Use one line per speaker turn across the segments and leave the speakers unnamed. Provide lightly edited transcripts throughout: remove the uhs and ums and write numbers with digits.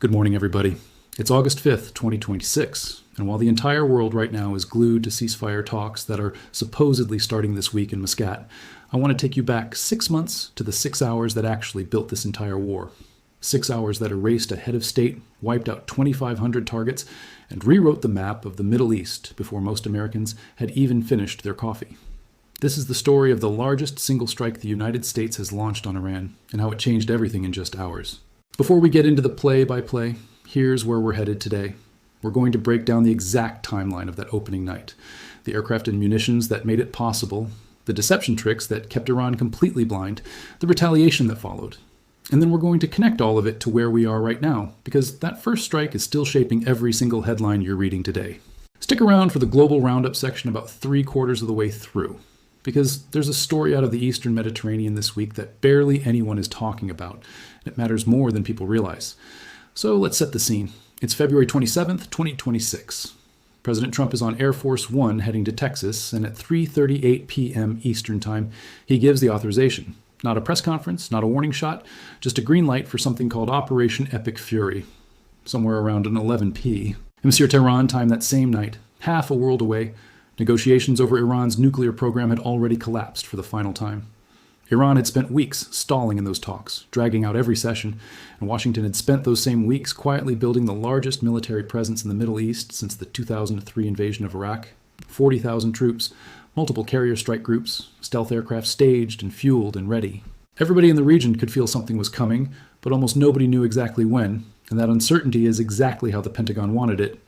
Good morning, everybody. It's August 5th, 2026, and while the entire world right now is glued to ceasefire talks that are supposedly starting this week in Muscat, I want to take you back 6 months to the 6 hours that actually built this entire war. 6 hours that erased a head of state, wiped out 2,500 targets, and rewrote the map of the Middle East before most Americans had even finished their coffee. This is the story of the largest single strike the United States has launched on Iran, and how it changed everything in just hours. Before we get into the play-by-play, here's where we're headed today. We're going to break down the exact timeline of that opening night, the aircraft and munitions that made it possible, the deception tricks that kept Iran completely blind, the retaliation that followed. And then we're going to connect all of it to where we are right now, because that first strike is still shaping every single headline you're reading today. Stick around for the global roundup section about 3/4 of the way through, because there's a story out of the Eastern Mediterranean this week that barely anyone is talking about, and it matters more than people realize. So let's set the scene. It's February 27th, 2026. President Trump is on Air Force One heading to Texas, and at 3:38 p.m. Eastern Time, he gives the authorization. Not a press conference, not a warning shot, just a green light for something called Operation Epic Fury, somewhere around an 11 p. Monsieur Tehran time that same night, half a world away, negotiations over Iran's nuclear program had already collapsed for the final time. Iran had spent weeks stalling in those talks, dragging out every session, and Washington had spent those same weeks quietly building the largest military presence in the Middle East since the 2003 invasion of Iraq. 40,000 troops, multiple carrier strike groups, stealth aircraft staged and fueled and ready. Everybody in the region could feel something was coming, but almost nobody knew exactly when, and that uncertainty is exactly how the Pentagon wanted it.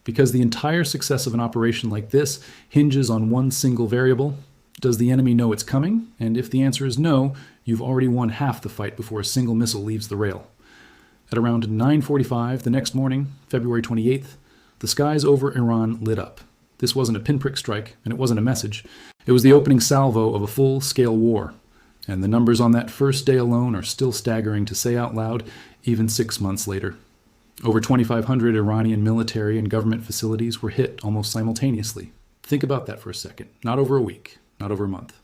Because the entire success of an operation like this hinges on one single variable: does the enemy know it's coming? And if the answer is no, you've already won half the fight before a single missile leaves the rail. At around 9:45 the next morning, February 28th, the skies over Iran lit up. This wasn't a pinprick strike, and it wasn't a message. It was the opening salvo of a full-scale war. And the numbers on that first day alone are still staggering to say out loud, even 6 months later. Over 2,500 Iranian military and government facilities were hit almost simultaneously. Think about that for a second. Not over a week, not over a month.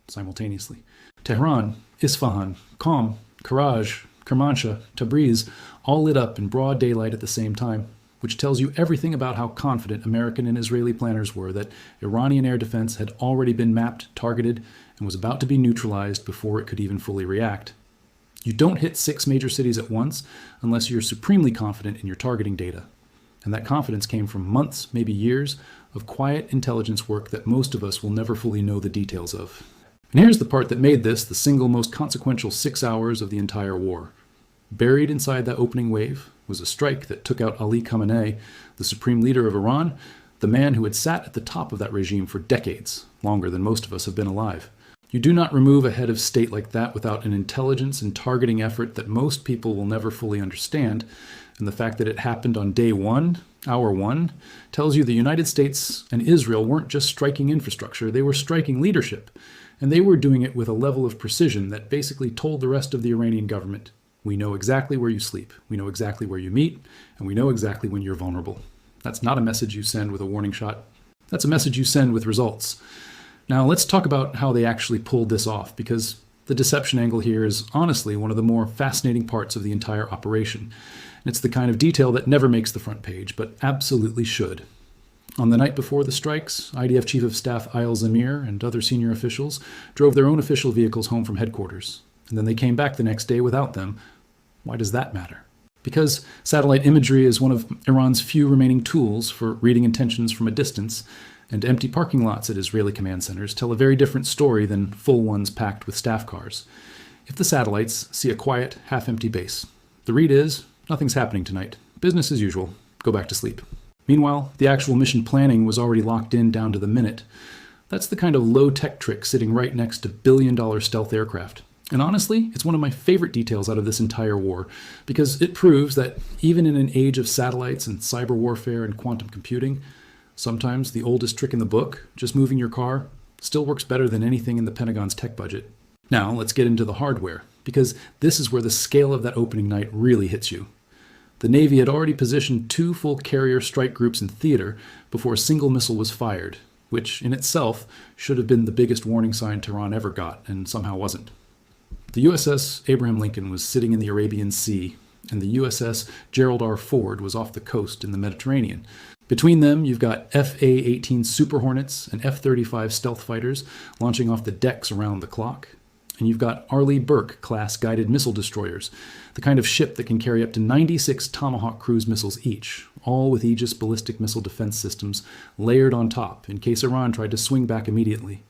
Simultaneously. Tehran, Isfahan, Qom, Karaj, Kermanshah, Tabriz all lit up in broad daylight at the same time, which tells you everything about how confident American and Israeli planners were that Iranian air defense had already been mapped, targeted, and was about to be neutralized before it could even fully react. You don't hit 6 major cities at once unless you're supremely confident in your targeting data. And that confidence came from months, maybe years, of quiet intelligence work that most of us will never fully know the details of. And here's the part that made this the single most consequential 6 hours of the entire war. Buried inside that opening wave was a strike that took out Ali Khamenei, the supreme leader of Iran, the man who had sat at the top of that regime for decades, longer than most of us have been alive. You do not remove a head of state like that without an intelligence and targeting effort that most people will never fully understand, and the fact that it happened on day one, hour one, tells you the United States and Israel weren't just striking infrastructure, they were striking leadership, and they were doing it with a level of precision that basically told the rest of the Iranian government, we know exactly where you sleep, we know exactly where you meet, and we know exactly when you're vulnerable. That's not a message you send with a warning shot. That's a message you send with results. Now let's talk about how they actually pulled this off, because the deception angle here is honestly one of the more fascinating parts of the entire operation. And it's the kind of detail that never makes the front page, but absolutely should. On the night before the strikes, IDF Chief of Staff Ayal Zamir and other senior officials drove their own official vehicles home from headquarters, and then they came back the next day without them. Why does that matter? Because satellite imagery is one of Iran's few remaining tools for reading intentions from a distance, and empty parking lots at Israeli command centers tell a very different story than full ones packed with staff cars. If the satellites see a quiet, half-empty base, the read is, nothing's happening tonight. Business as usual. Go back to sleep. Meanwhile, the actual mission planning was already locked in down to the minute. That's the kind of low-tech trick sitting right next to billion-dollar stealth aircraft. And honestly, it's one of my favorite details out of this entire war, because it proves that even in an age of satellites and cyber warfare and quantum computing, sometimes the oldest trick in the book, just moving your car, still works better than anything in the Pentagon's tech budget. Now, let's get into the hardware, because this is where the scale of that opening night really hits you. The Navy had already positioned 2 full carrier strike groups in theater before a single missile was fired, which in itself should have been the biggest warning sign Tehran ever got, and somehow wasn't. The USS Abraham Lincoln was sitting in the Arabian Sea, and the USS Gerald R. Ford was off the coast in the Mediterranean. Between them, you've got FA-18 Super Hornets and F-35 stealth fighters launching off the decks around the clock. And you've got Arleigh Burke-class guided missile destroyers, the kind of ship that can carry up to 96 Tomahawk cruise missiles each, all with Aegis ballistic missile defense systems layered on top in case Iran tried to swing back immediately.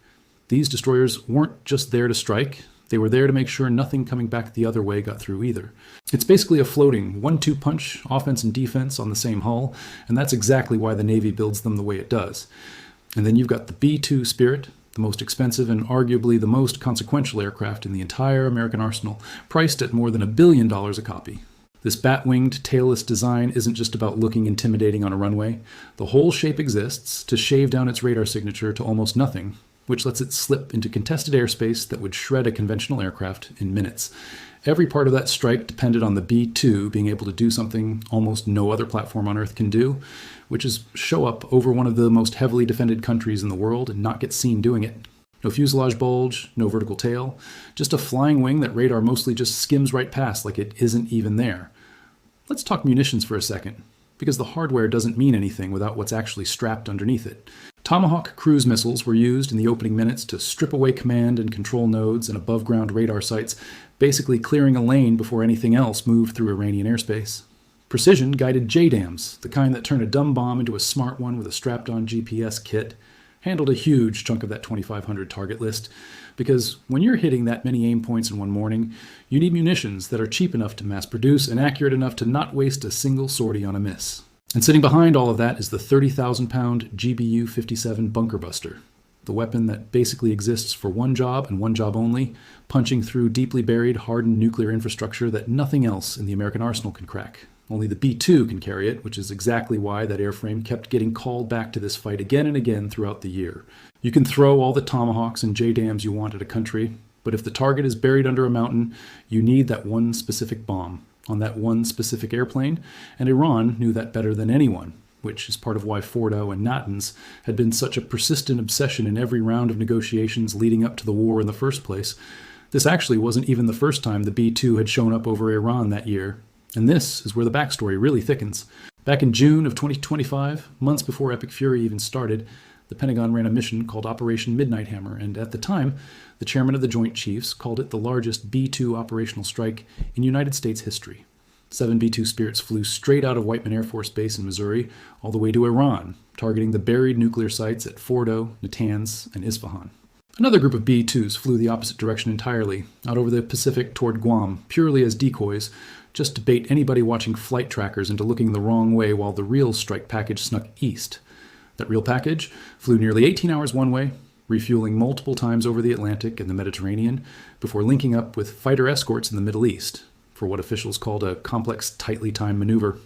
These destroyers weren't just there to strike, they were there to make sure nothing coming back the other way got through either. It's basically a floating 1-2 punch, offense and defense on the same hull, and that's exactly why the Navy builds them the way it does. And then you've got the B-2 Spirit, the most expensive and arguably the most consequential aircraft in the entire American arsenal, priced at more than $1 billion a copy. This bat-winged, tailless design isn't just about looking intimidating on a runway. The whole shape exists to shave down its radar signature to almost nothing, which lets it slip into contested airspace that would shred a conventional aircraft in minutes. Every part of that strike depended on the B-2 being able to do something almost no other platform on Earth can do, which is show up over one of the most heavily defended countries in the world and not get seen doing it. No fuselage bulge, no vertical tail, just a flying wing that radar mostly just skims right past like it isn't even there. Let's talk munitions for a second, because the hardware doesn't mean anything without what's actually strapped underneath it. Tomahawk cruise missiles were used in the opening minutes to strip away command and control nodes and above-ground radar sites, basically clearing a lane before anything else moved through Iranian airspace. Precision-guided JDAMs, the kind that turn a dumb bomb into a smart one with a strapped-on GPS kit, handled a huge chunk of that 2,500 target list, because when you're hitting that many aim points in one morning, you need munitions that are cheap enough to mass produce and accurate enough to not waste a single sortie on a miss. And sitting behind all of that is the 30,000-pound GBU-57 bunker buster, the weapon that basically exists for one job and one job only, punching through deeply buried, hardened nuclear infrastructure that nothing else in the American arsenal can crack. Only the B-2 can carry it, which is exactly why that airframe kept getting called back to this fight again and again throughout the year. You can throw all the Tomahawks and JDAMs you want at a country, but if the target is buried under a mountain, you need that one specific bomb on that one specific airplane, and Iran knew that better than anyone, which is part of why Fordo and Natanz had been such a persistent obsession in every round of negotiations leading up to the war in the first place. This actually wasn't even the first time the B-2 had shown up over Iran that year, and this is where the backstory really thickens. Back in June of 2025, months before Epic Fury even started, the Pentagon ran a mission called Operation Midnight Hammer, and at the time, the chairman of the Joint Chiefs called it the largest B-2 operational strike in United States history. 7 B-2 Spirits flew straight out of Whiteman Air Force Base in Missouri all the way to Iran, targeting the buried nuclear sites at Fordo, Natanz, and Isfahan. Another group of B-2s flew the opposite direction entirely, out over the Pacific toward Guam, purely as decoys, just to bait anybody watching flight trackers into looking the wrong way while the real strike package snuck east. That real package flew nearly 18 hours one way, refueling multiple times over the Atlantic and the Mediterranean, before linking up with fighter escorts in the Middle East, for what officials called a complex, tightly timed maneuver.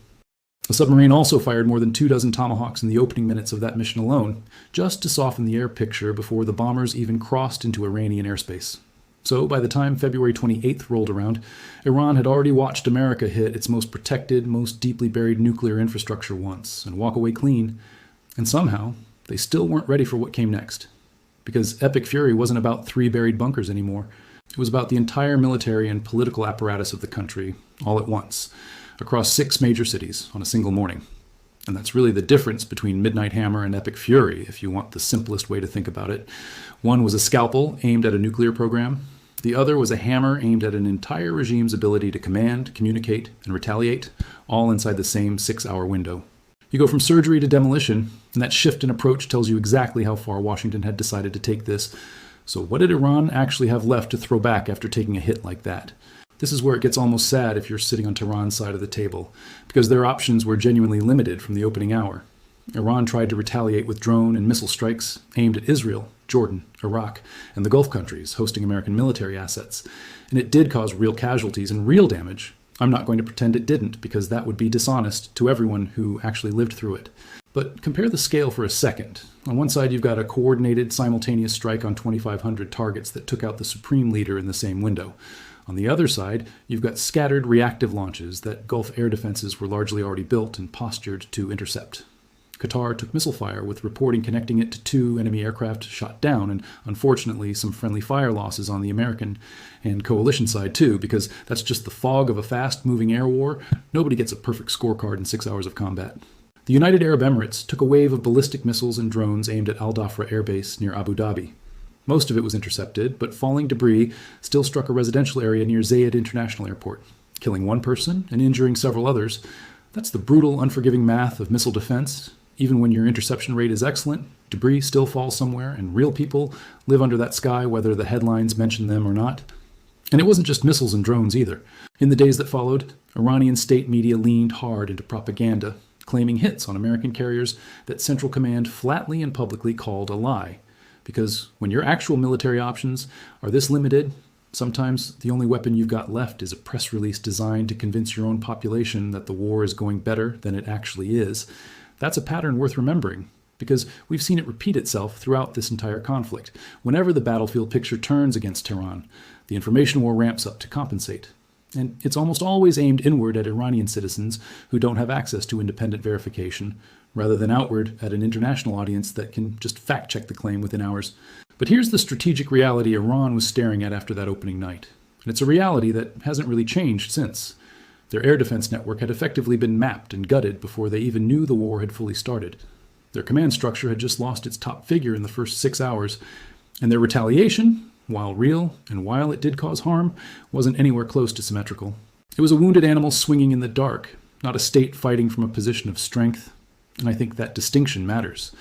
The submarine also fired more than 24 Tomahawks in the opening minutes of that mission alone, just to soften the air picture before the bombers even crossed into Iranian airspace. So by the time February 28th rolled around, Iran had already watched America hit its most protected, most deeply buried nuclear infrastructure once and walk away clean. And somehow, they still weren't ready for what came next. Because Epic Fury wasn't about 3 buried bunkers anymore. It was about the entire military and political apparatus of the country, all at once, across 6 major cities on a single morning. And that's really the difference between Midnight Hammer and Epic Fury, if you want the simplest way to think about it. One was a scalpel aimed at a nuclear program. The other was a hammer aimed at an entire regime's ability to command, communicate, and retaliate, all inside the same 6-hour window. You go from surgery to demolition, and that shift in approach tells you exactly how far Washington had decided to take this. So what did Iran actually have left to throw back after taking a hit like that? This is where it gets almost sad if you're sitting on Tehran's side of the table, because their options were genuinely limited from the opening hour. Iran tried to retaliate with drone and missile strikes aimed at Israel, Jordan, Iraq, and the Gulf countries hosting American military assets. And it did cause real casualties and real damage. I'm not going to pretend it didn't, because that would be dishonest to everyone who actually lived through it. But compare the scale for a second. On one side, you've got a coordinated, simultaneous strike on 2,500 targets that took out the supreme leader in the same window. On the other side, you've got scattered reactive launches that Gulf air defenses were largely already built and postured to intercept. Qatar took missile fire, with reporting connecting it to 2 enemy aircraft shot down, and unfortunately some friendly fire losses on the American and coalition side too, because that's just the fog of a fast-moving air war. Nobody gets a perfect scorecard in 6 hours of combat. The United Arab Emirates took a wave of ballistic missiles and drones aimed at Al Dhafra Air Base near Abu Dhabi. Most of it was intercepted, but falling debris still struck a residential area near Zayed International Airport, killing 1 person and injuring several others. That's the brutal, unforgiving math of missile defense. Even when your interception rate is excellent, debris still falls somewhere, and real people live under that sky whether the headlines mention them or not. And it wasn't just missiles and drones either. In the days that followed, Iranian state media leaned hard into propaganda, claiming hits on American carriers that Central Command flatly and publicly called a lie. Because when your actual military options are this limited, sometimes the only weapon you've got left is a press release designed to convince your own population that the war is going better than it actually is. That's a pattern worth remembering, because we've seen it repeat itself throughout this entire conflict. Whenever the battlefield picture turns against Tehran, the information war ramps up to compensate. And it's almost always aimed inward at Iranian citizens who don't have access to independent verification, rather than outward at an international audience that can just fact-check the claim within hours. But here's the strategic reality Iran was staring at after that opening night. And it's a reality that hasn't really changed since. Their air defense network had effectively been mapped and gutted before they even knew the war had fully started. Their command structure had just lost its top figure in the first 6 hours, and their retaliation, while real and while it did cause harm, wasn't anywhere close to symmetrical. It was a wounded animal swinging in the dark, not a state fighting from a position of strength. And I think that distinction matters,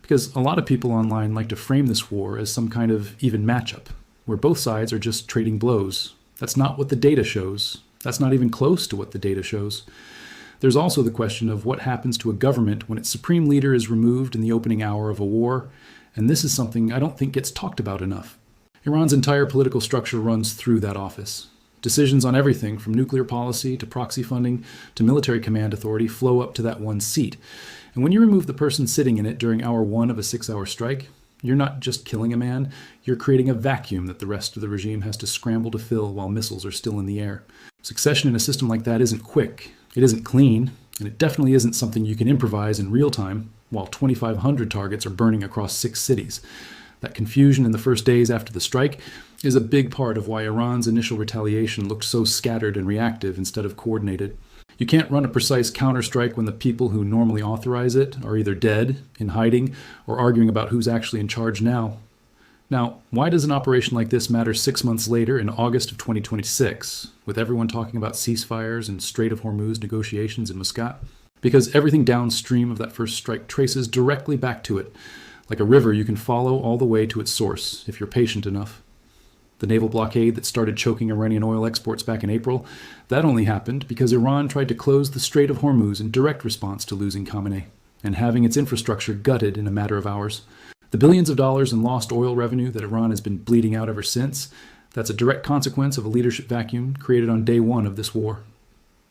because a lot of people online like to frame this war as some kind of even matchup, where both sides are just trading blows. That's not what the data shows. That's not even close to what the data shows. There's also the question of what happens to a government when its supreme leader is removed in the opening hour of a war, and this is something I don't think gets talked about enough. Iran's entire political structure runs through that office. Decisions on everything from nuclear policy to proxy funding to military command authority flow up to that one seat. And when you remove the person sitting in it during hour 1 of a 6-hour strike, you're not just killing a man, you're creating a vacuum that the rest of the regime has to scramble to fill while missiles are still in the air. Succession in a system like that isn't quick, it isn't clean, and it definitely isn't something you can improvise in real time while 2,500 targets are burning across 6 cities. That confusion in the first days after the strike is a big part of why Iran's initial retaliation looked so scattered and reactive instead of coordinated. You can't run a precise counterstrike when the people who normally authorize it are either dead, in hiding, or arguing about who's actually in charge now. Now, why does an operation like this matter 6 months later in August of 2026, with everyone talking about ceasefires and Strait of Hormuz negotiations in Muscat? Because everything downstream of that first strike traces directly back to it, like a river you can follow all the way to its source if you're patient enough. The naval blockade that started choking Iranian oil exports back in April, that only happened because Iran tried to close the Strait of Hormuz in direct response to losing Khamenei and having its infrastructure gutted in a matter of hours. The billions of dollars in lost oil revenue that Iran has been bleeding out ever since, that's a direct consequence of a leadership vacuum created on day 1 of this war.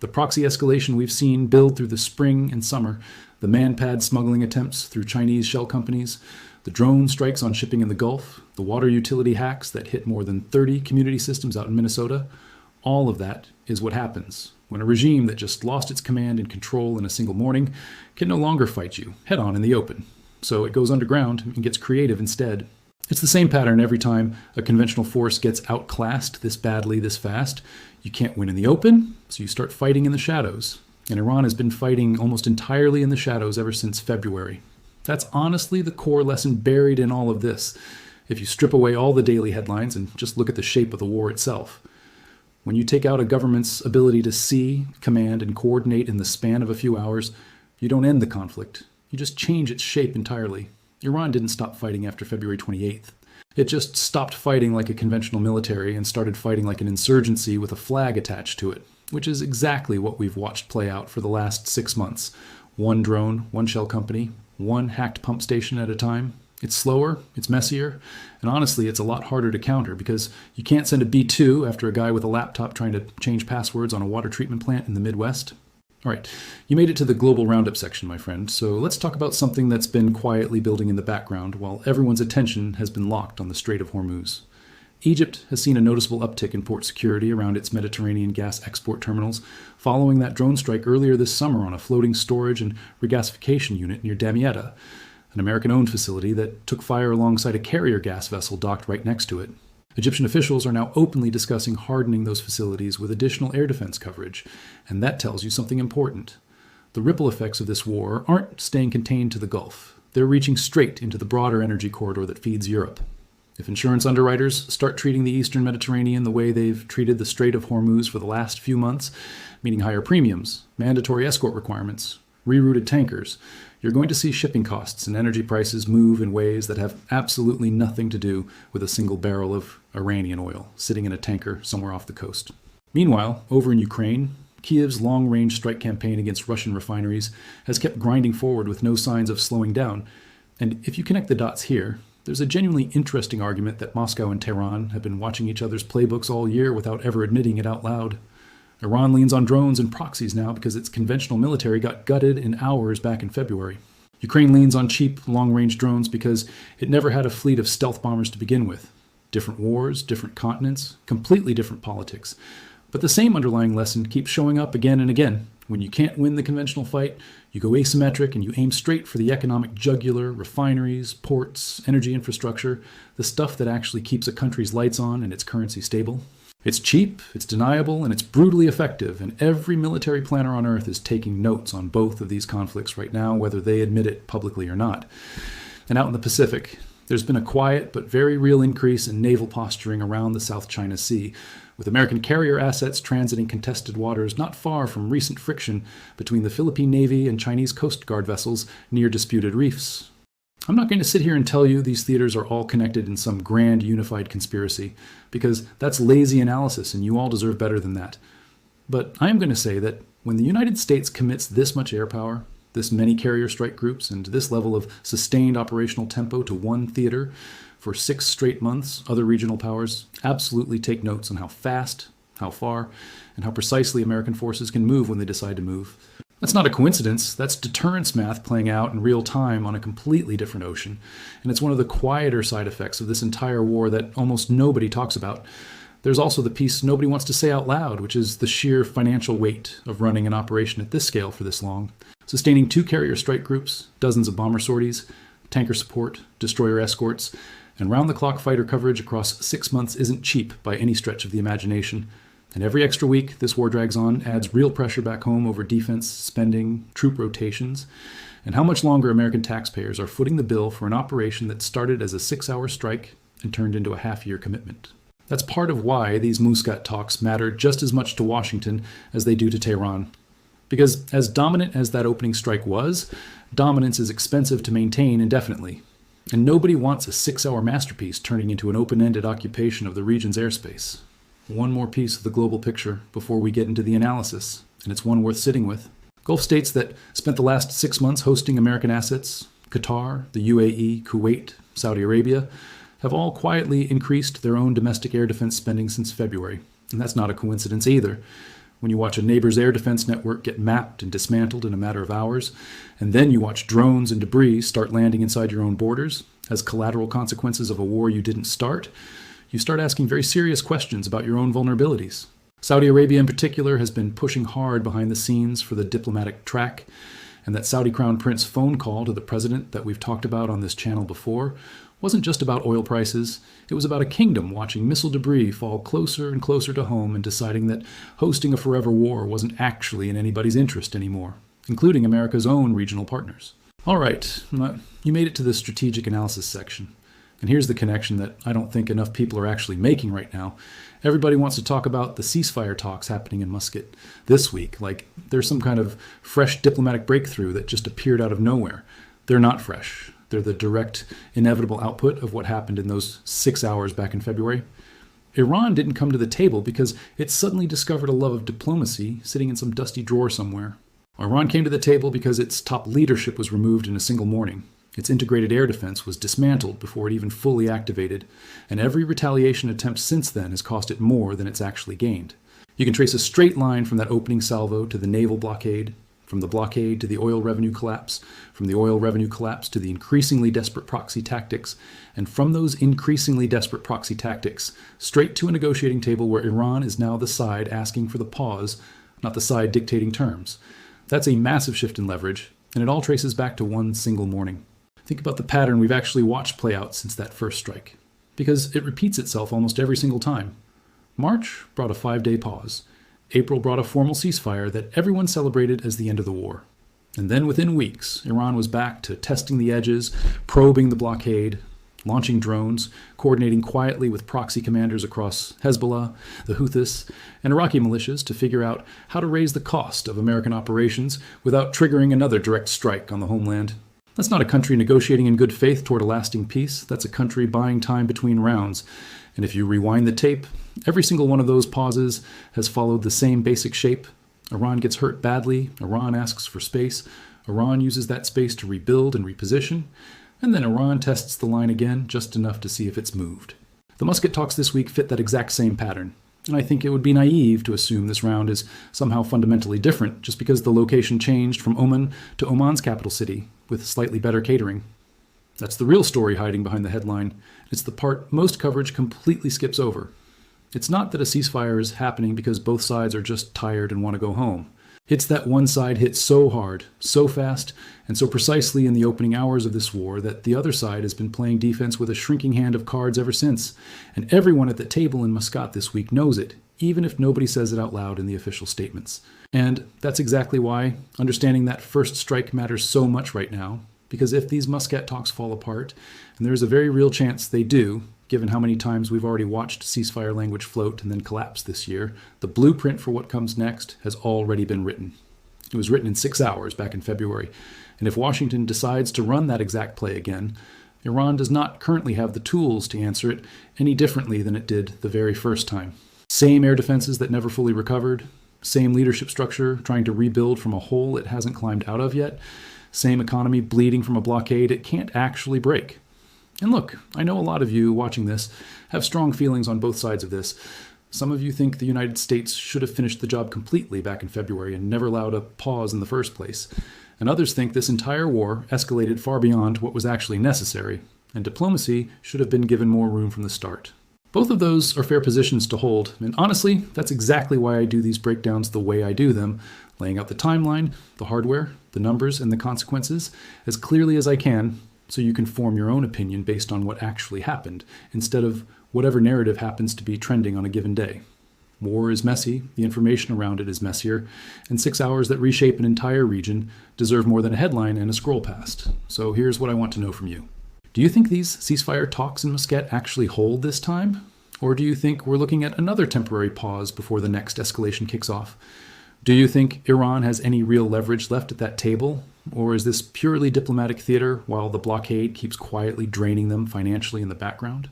The proxy escalation we've seen build through the spring and summer, the man-pad smuggling attempts through Chinese shell companies, the drone strikes on shipping in the Gulf, the water utility hacks that hit more than 30 community systems out in Minnesota, all of that is what happens when a regime that just lost its command and control in a single morning can no longer fight you head-on in the open. So it goes underground and gets creative instead. It's the same pattern every time a conventional force gets outclassed this badly, this fast. You can't win in the open, so you start fighting in the shadows. And Iran has been fighting almost entirely in the shadows ever since February. That's honestly the core lesson buried in all of this, if you strip away all the daily headlines and just look at the shape of the war itself. When you take out a government's ability to see, command, and coordinate in the span of a few hours, you don't end the conflict. You just change its shape entirely. Iran didn't stop fighting after February 28th. It just stopped fighting like a conventional military and started fighting like an insurgency with a flag attached to it, which is exactly what we've watched play out for the last 6 months. 1 drone, 1 shell company, 1 hacked pump station at a time. It's slower, it's messier, and honestly, it's a lot harder to counter because you can't send a B-2 after a guy with a laptop trying to change passwords on a water treatment plant in the Midwest. All right, you made it to the global roundup section, my friend, so let's talk about something that's been quietly building in the background while everyone's attention has been locked on the Strait of Hormuz. Egypt has seen a noticeable uptick in port security around its Mediterranean gas export terminals following that drone strike earlier this summer on a floating storage and regasification unit near Damietta, an American-owned facility that took fire alongside a carrier gas vessel docked right next to it. Egyptian officials are now openly discussing hardening those facilities with additional air defense coverage, and that tells you something important. The ripple effects of this war aren't staying contained to the Gulf. They're reaching straight into the broader energy corridor that feeds Europe. If insurance underwriters start treating the Eastern Mediterranean the way they've treated the Strait of Hormuz for the last few months, meaning higher premiums, mandatory escort requirements, rerouted tankers, you're going to see shipping costs and energy prices move in ways that have absolutely nothing to do with a single barrel of Iranian oil sitting in a tanker somewhere off the coast. Meanwhile, over in Ukraine, Kiev's long-range strike campaign against Russian refineries has kept grinding forward with no signs of slowing down. And if you connect the dots here, there's a genuinely interesting argument that Moscow and Tehran have been watching each other's playbooks all year without ever admitting it out loud. Iran leans on drones and proxies now because its conventional military got gutted in hours back in February. Ukraine leans on cheap, long-range drones because it never had a fleet of stealth bombers to begin with. Different wars, different continents, completely different politics. But the same underlying lesson keeps showing up again and again. When you can't win the conventional fight, you go asymmetric and you aim straight for the economic jugular, refineries, ports, energy infrastructure, the stuff that actually keeps a country's lights on and its currency stable. It's cheap, it's deniable, and it's brutally effective, and every military planner on Earth is taking notes on both of these conflicts right now, whether they admit it publicly or not. And out in the Pacific, there's been a quiet but very real increase in naval posturing around the South China Sea, with American carrier assets transiting contested waters not far from recent friction between the Philippine Navy and Chinese Coast Guard vessels near disputed reefs. I'm not going to sit here and tell you these theaters are all connected in some grand unified conspiracy, because that's lazy analysis and you all deserve better than that. But I am going to say that when the United States commits this much air power, this many carrier strike groups, and this level of sustained operational tempo to one theater for 6 straight months, other regional powers absolutely take notes on how fast, how far, and how precisely American forces can move when they decide to move. That's not a coincidence. That's deterrence math playing out in real time on a completely different ocean. And it's one of the quieter side effects of this entire war that almost nobody talks about. There's also the piece nobody wants to say out loud, which is the sheer financial weight of running an operation at this scale for this long. Sustaining 2 carrier strike groups, dozens of bomber sorties, tanker support, destroyer escorts, and round-the-clock fighter coverage across 6 months isn't cheap by any stretch of the imagination. And every extra week this war drags on adds real pressure back home over defense spending, troop rotations, and how much longer American taxpayers are footing the bill for an operation that started as a 6-hour strike and turned into a half-year commitment. That's part of why these Muscat talks matter just as much to Washington as they do to Tehran. Because as dominant as that opening strike was, dominance is expensive to maintain indefinitely. And nobody wants a 6-hour masterpiece turning into an open-ended occupation of the region's airspace. One more piece of the global picture before we get into the analysis, and it's one worth sitting with. Gulf states that spent the last 6 months hosting American assets, Qatar, the UAE, Kuwait, Saudi Arabia, have all quietly increased their own domestic air defense spending since February. And that's not a coincidence either. When you watch a neighbor's air defense network get mapped and dismantled in a matter of hours, and then you watch drones and debris start landing inside your own borders as collateral consequences of a war you didn't start, you start asking very serious questions about your own vulnerabilities. Saudi Arabia in particular has been pushing hard behind the scenes for the diplomatic track, and that Saudi Crown Prince phone call to the president that we've talked about on this channel before wasn't just about oil prices. It was about a kingdom watching missile debris fall closer and closer to home and deciding that hosting a forever war wasn't actually in anybody's interest anymore, including America's own regional partners. All right, you made it to the strategic analysis section. And here's the connection that I don't think enough people are actually making right now. Everybody wants to talk about the ceasefire talks happening in Muscat this week, like there's some kind of fresh diplomatic breakthrough that just appeared out of nowhere. They're not fresh. They're the direct, inevitable output of what happened in those 6 hours back in February. Iran didn't come to the table because it suddenly discovered a love of diplomacy sitting in some dusty drawer somewhere. Iran came to the table because its top leadership was removed in a single morning. Its integrated air defense was dismantled before it even fully activated, and every retaliation attempt since then has cost it more than it's actually gained. You can trace a straight line from that opening salvo to the naval blockade, From the blockade to the oil revenue collapse, from the oil revenue collapse to the increasingly desperate proxy tactics, and from those increasingly desperate proxy tactics, straight to a negotiating table where Iran is now the side asking for the pause, not the side dictating terms. That's a massive shift in leverage, and it all traces back to one single morning. Think about the pattern we've actually watched play out since that first strike, because it repeats itself almost every single time. March brought a 5-day pause. April brought a formal ceasefire that everyone celebrated as the end of the war. And then within weeks, Iran was back to testing the edges, probing the blockade, launching drones, coordinating quietly with proxy commanders across Hezbollah, the Houthis, and Iraqi militias to figure out how to raise the cost of American operations without triggering another direct strike on the homeland. That's not a country negotiating in good faith toward a lasting peace. That's a country buying time between rounds. And if you rewind the tape, every single one of those pauses has followed the same basic shape. Iran gets hurt badly, Iran asks for space, Iran uses that space to rebuild and reposition, and then Iran tests the line again just enough to see if it's moved. The Muscat talks this week fit that exact same pattern, and I think it would be naive to assume this round is somehow fundamentally different just because the location changed from Oman to Oman's capital city with slightly better catering. That's the real story hiding behind the headline. It's the part most coverage completely skips over. It's not that a ceasefire is happening because both sides are just tired and want to go home. It's that one side hit so hard, so fast, and so precisely in the opening hours of this war that the other side has been playing defense with a shrinking hand of cards ever since. And everyone at the table in Muscat this week knows it, even if nobody says it out loud in the official statements. And that's exactly why understanding that first strike matters so much right now. Because if these Muscat talks fall apart, and there's a very real chance they do, given how many times we've already watched ceasefire language float and then collapse this year, the blueprint for what comes next has already been written. It was written in 6 hours back in February, and if Washington decides to run that exact play again, Iran does not currently have the tools to answer it any differently than it did the very first time. Same air defenses that never fully recovered, same leadership structure trying to rebuild from a hole it hasn't climbed out of yet, same economy bleeding from a blockade it can't actually break. And look, I know a lot of you watching this have strong feelings on both sides of this. Some of you think the United States should have finished the job completely back in February and never allowed a pause in the first place. And others think this entire war escalated far beyond what was actually necessary, and diplomacy should have been given more room from the start. Both of those are fair positions to hold, and honestly, that's exactly why I do these breakdowns the way I do them, laying out the timeline, the hardware, the numbers, and the consequences as clearly as I can, so you can form your own opinion based on what actually happened, instead of whatever narrative happens to be trending on a given day. War is messy, the information around it is messier, and 6 hours that reshape an entire region deserve more than a headline and a scroll past. So here's what I want to know from you. Do you think these ceasefire talks in Muscat actually hold this time? Or do you think we're looking at another temporary pause before the next escalation kicks off? Do you think Iran has any real leverage left at that table? Or is this purely diplomatic theater while the blockade keeps quietly draining them financially in the background?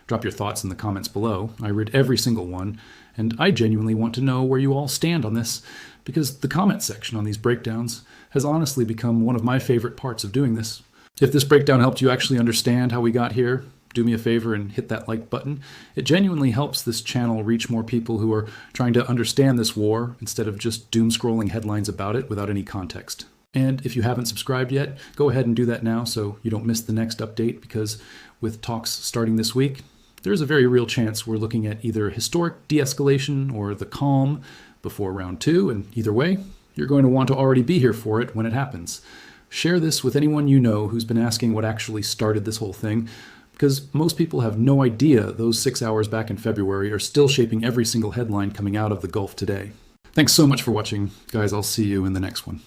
Drop your thoughts in the comments below. I read every single one, and I genuinely want to know where you all stand on this, because the comment section on these breakdowns has honestly become one of my favorite parts of doing this. If this breakdown helped you actually understand how we got here, do me a favor and hit that like button. It genuinely helps this channel reach more people who are trying to understand this war instead of just doom-scrolling headlines about it without any context. And if you haven't subscribed yet, go ahead and do that now so you don't miss the next update, because with talks starting this week, there's a very real chance we're looking at either historic de-escalation or the calm before round 2, and either way, you're going to want to already be here for it when it happens. Share this with anyone you know who's been asking what actually started this whole thing, because most people have no idea those 6 hours back in February are still shaping every single headline coming out of the Gulf today. Thanks so much for watching, guys. I'll see you in the next one.